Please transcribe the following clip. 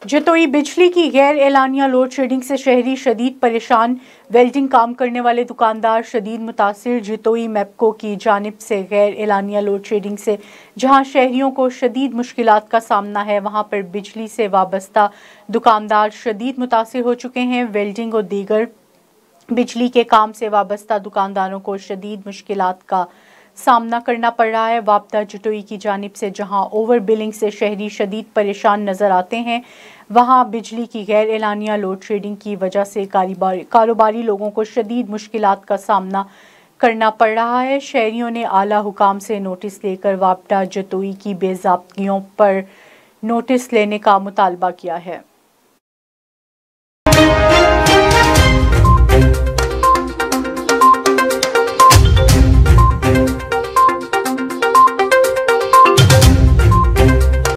जतोई बिजली की गैर एलानिया लोड शेडिंग से शहरी शदीद परेशान। वेल्डिंग काम करने वाले दुकानदार शदीद मुतासिर। जतोई मैपको की जानिब से गैर एलानिया लोड शेडिंग से जहां शहरियों को शदीद मुश्किलात का सामना है, वहां पर बिजली से वाबस्ता दुकानदार शदीद मुतासिर हो चुके हैं। वेल्डिंग और दीगर बिजली के काम से वाबस्ता दुकानदारों को शदीद मुश्किलात का सामना करना पड़ रहा है। वापदा जतोई की जानिब से जहां ओवर बिलिंग से शहरी शदीद परेशान नजर आते हैं, वहां बिजली की गैर एलानिया लोड शेडिंग की वजह से कारोबारी लोगों को शदीद मुश्किलात का सामना करना पड़ रहा है। शहरियों ने आला हुकाम से नोटिस लेकर वापदा जतोई की बेज़ाब्तियों पर नोटिस लेने का मुतालबा किया है।